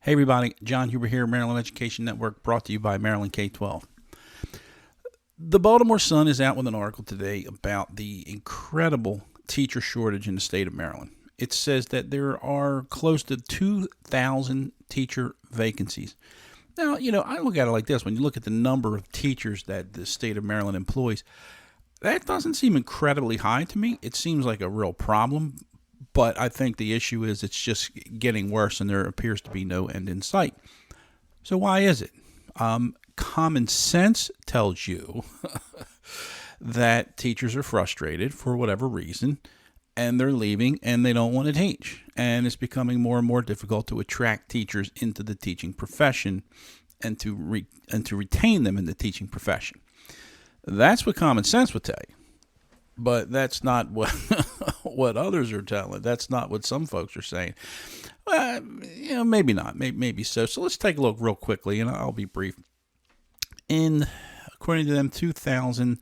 Hey everybody, John Huber here, Maryland Education Network, brought to you by Maryland K-12. The Baltimore Sun is out with an article today about the incredible teacher shortage in the state of Maryland. It says that there are close to 2,000 teacher vacancies. Now, I look at it like this. When you look at the number of teachers that the state of Maryland employs, that doesn't seem incredibly high to me. It seems like a real problem. But I think the issue is it's just getting worse and there appears to be no end in sight. So why is it? Common sense tells you that teachers are frustrated for whatever reason and they're leaving and they don't want to teach. And it's becoming more and more difficult to attract teachers into the teaching profession and to retain them in the teaching profession. That's what common sense would tell you. But that's not what what others are telling. That's not what some folks are saying. Maybe not. Maybe so. So let's take a look real quickly, and I'll be brief. According to them, 2,000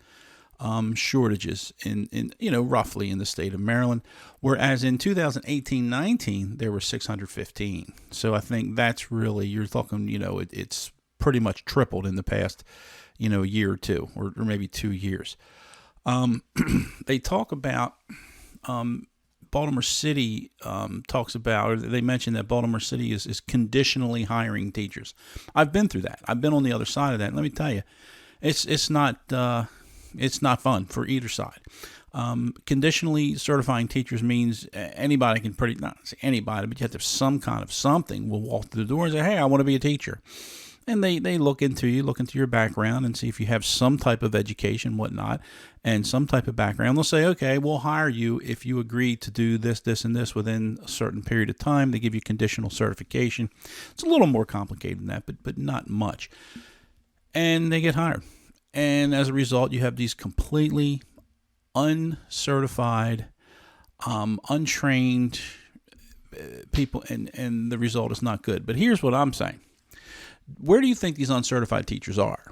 shortages in roughly in the state of Maryland, whereas in 2018-19 there were 615. So I think that's really, you're talking, it's pretty much tripled in the past, year or two, or maybe 2 years. They talk about Baltimore City talks about, or they mention that Baltimore City is conditionally hiring teachers. I've been through that. I've been on the other side of that. And let me tell you, it's not fun for either side. Conditionally certifying teachers means anybody can not say anybody, but you have to have some kind of something will walk through the door and say, hey, I want to be a teacher. And they look into your background and see if you have some type of education, whatnot, and some type of background. They'll say, okay, we'll hire you if you agree to do this, this, and this within a certain period of time. They give you conditional certification. It's a little more complicated than that, but not much. And they get hired. And as a result, you have these completely uncertified, untrained people, and the result is not good. But here's what I'm saying. Where do you think these uncertified teachers are?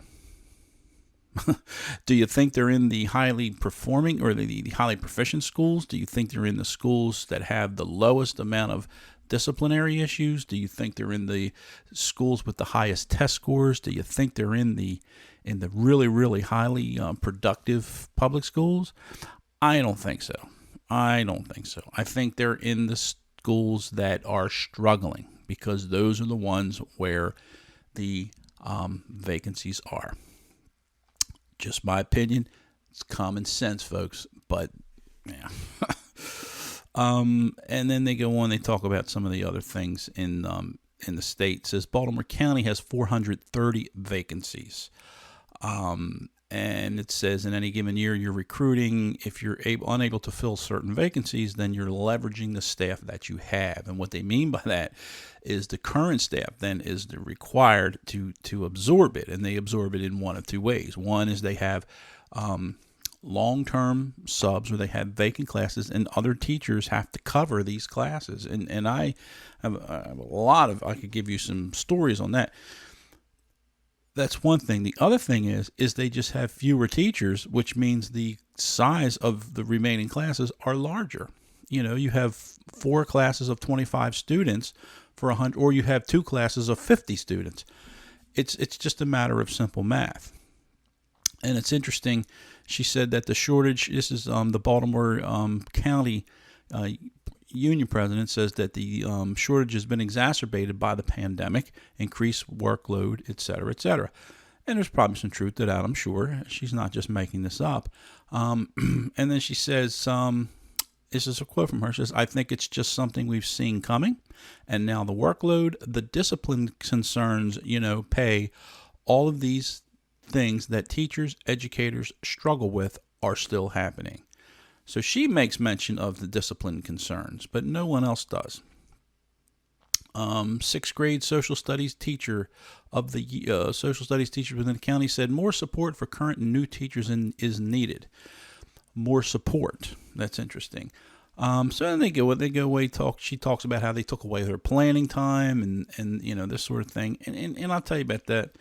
Do you think they're in the highly performing or the highly proficient schools? Do you think they're in the schools that have the lowest amount of disciplinary issues? Do you think they're in the schools with the highest test scores? Do you think they're in the really, really highly productive public schools? I don't think so. I think they're in the schools that are struggling because those are the ones where the vacancies are. Just my opinion. It's common sense, folks. But yeah. And then they go on. They talk about some of the other things in the state. It says Baltimore County has 430 vacancies. And it says in any given year you're recruiting. If you're unable to fill certain vacancies, then you're leveraging the staff that you have. And what they mean by that is the current staff then is required to absorb it, and they absorb it in one of two ways. One is they have long-term subs where they have vacant classes, and other teachers have to cover these classes. And I have a lot of, I could give you some stories on that. That's one thing. The other thing is they just have fewer teachers, which means the size of the remaining classes are larger. You have 4 classes of 25 students for 100, or you have 2 classes of 50 students. It's just a matter of simple math. And it's interesting. She said that the shortage, this is the Baltimore County union president, says that the shortage has been exacerbated by the pandemic, increased workload, et cetera, et cetera. And there's probably some truth to that, I'm sure. She's not just making this up. And then she says, this is a quote from her, she says, I think it's just something we've seen coming. And now the workload, the discipline concerns, pay, all of these things that teachers, educators struggle with are still happening. So she makes mention of the discipline concerns, but no one else does. 6th grade social studies teacher of the social studies teachers within the county said more support for current and new teachers is needed. More support. That's interesting. So then they go away. She talks about how they took away their planning time and this sort of thing. And I'll tell you about that.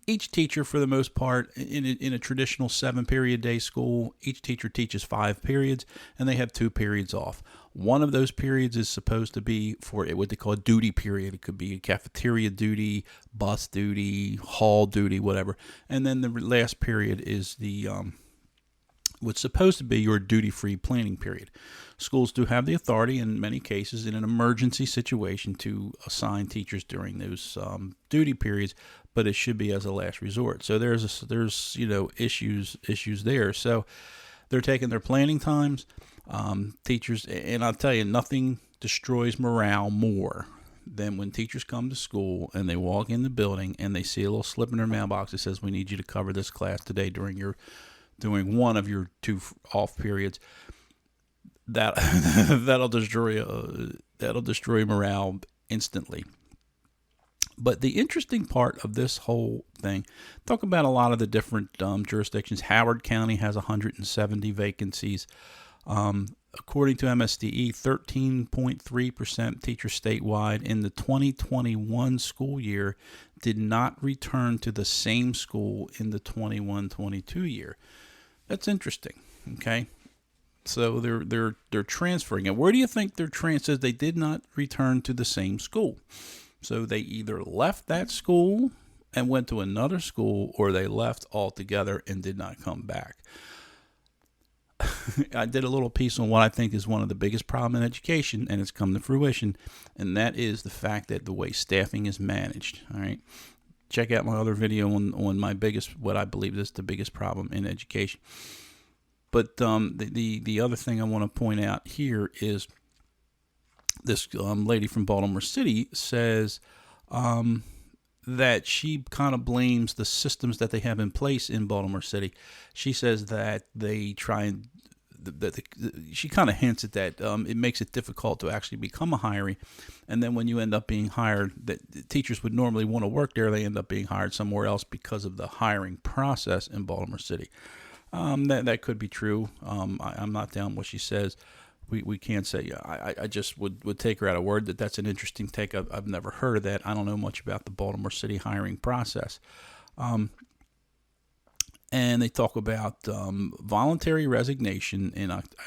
each teacher, for the most part, in a traditional 7-period day school, each teacher teaches 5 periods, and they have 2 periods off. One of those periods is supposed to be for what they call a duty period. It could be a cafeteria duty, bus duty, hall duty, whatever. And then the last period is the what's supposed to be your duty-free planning period. Schools do have the authority in many cases in an emergency situation to assign teachers during those duty periods, but it should be as a last resort. So there's issues there. So they're taking their planning times. Teachers, and I'll tell you, nothing destroys morale more than when teachers come to school and they walk in the building and they see a little slip in their mailbox that says, "We need you to cover this class today during one of your 2 off periods." That'll destroy morale instantly. But the interesting part of this whole thing, talk about a lot of the different jurisdictions. Howard County has 170 vacancies. According to MSDE, 13.3% teachers statewide in the 2021 school year did not return to the same school in the 21-22 year. That's interesting. Okay, so they're transferring. And where do you think they're transferring? They did not return to the same school. So they either left that school and went to another school, or they left altogether and did not come back. I did a little piece on what I think is one of the biggest problems in education, and it's come to fruition, and that is the fact that the way staffing is managed. All right, check out my other video on what I believe is the biggest problem in education. But the other thing I want to point out here is this lady from Baltimore City says that she kind of blames the systems that they have in place in Baltimore City. She says that they try and she kind of hints at that it makes it difficult to actually become a hiree, and then when you end up being hired, that teachers would normally want to work there, they end up being hired somewhere else because of the hiring process in Baltimore City. That could be true. I'm not down what she says. We can't say. I just would take her at a word that that's an interesting take. I've never heard of that. I don't know much about the Baltimore City hiring process. And they talk about voluntary resignation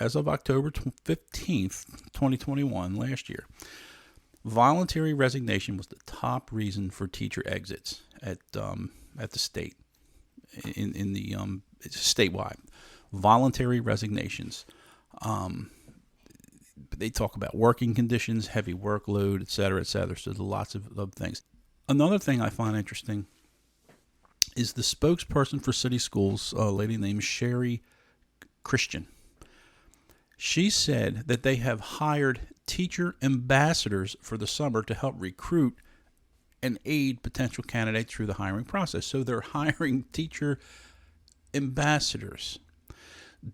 as of October 15th, 2021, last year. Voluntary resignation was the top reason for teacher exits at the state, in the statewide. Voluntary resignations. They talk about working conditions, heavy workload, et cetera, et cetera. So there's lots of things. Another thing I find interesting is the spokesperson for city schools, a lady named Sherry Christian. She said that they have hired teacher ambassadors for the summer to help recruit and aid potential candidates through the hiring process. So they're hiring teacher ambassadors.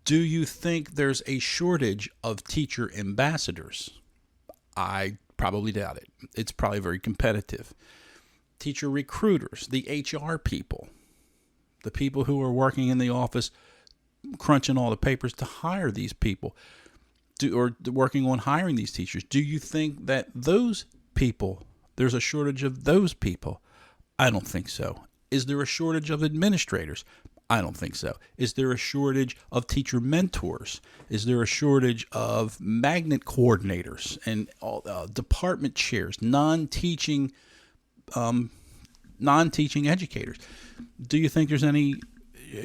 Do you think there's a shortage of teacher ambassadors? I probably doubt it. It's probably very competitive. Teacher recruiters, the HR people, the people who are working in the office crunching all the papers to hire these people, or working on hiring these teachers. Do you think that those people, there's a shortage of those people? I don't think so. Is there a shortage of administrators? I don't think so. Is there a shortage of teacher mentors? Is there a shortage of magnet coordinators and department chairs, non-teaching educators? Do you think there's any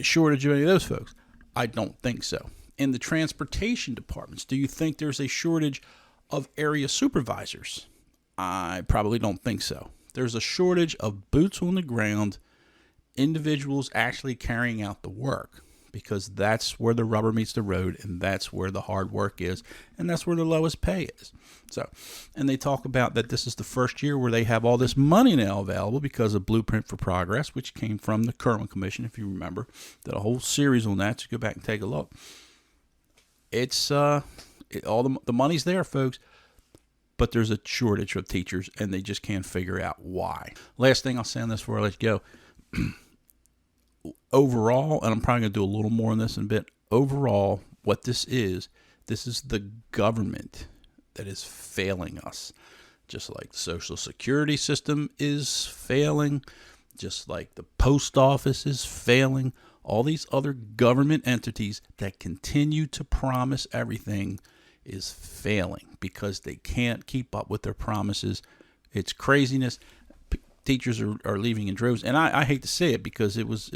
shortage of any of those folks? I don't think so. In the transportation departments, do you think there's a shortage of area supervisors? I probably don't think so. There's a shortage of boots on the ground, individuals actually carrying out the work, because that's where the rubber meets the road, and that's where the hard work is, and that's where the lowest pay is. So, and they talk about that this is the first year where they have all this money now available because of Blueprint for Progress, which came from the Kerwin Commission, if you remember. Did a whole series on that, so go back and take a look. It's all the money's there, folks, but there's a shortage of teachers, and they just can't figure out why. Last thing I'll say on this before I let you go. Overall, and I'm probably going to do a little more on this in a bit, overall, what this is the government that is failing us. Just like the Social Security system is failing, just like the post office is failing, all these other government entities that continue to promise everything is failing because they can't keep up with their promises. It's craziness. Teachers are leaving in droves, and I hate to say it because it was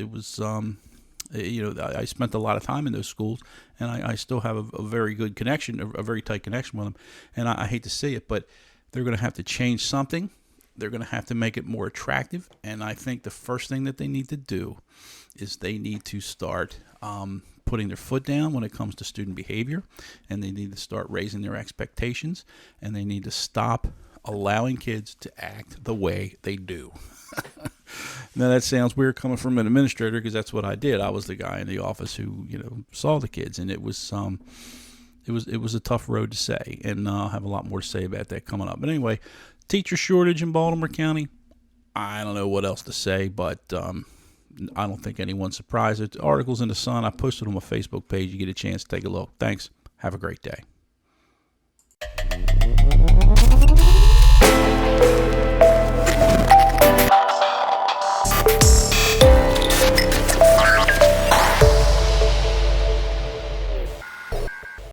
I spent a lot of time in those schools, and I still have a very good connection, a very tight connection with them. And I hate to say it, but they're going to have to change something. They're going to have to make it more attractive. And I think the first thing that they need to do is they need to start putting their foot down when it comes to student behavior, and they need to start raising their expectations, and they need to stop allowing kids to act the way they do. Now that sounds weird coming from an administrator because that's what I did. I was the guy in the office who saw the kids, and it was a tough road to say, and I'll have a lot more to say about that coming up. But anyway, teacher shortage in Baltimore County. I don't know what else to say, but I don't think anyone's surprised. The article's in the Sun. I posted on my Facebook page. You get a chance to take a look. Thanks. Have a great day.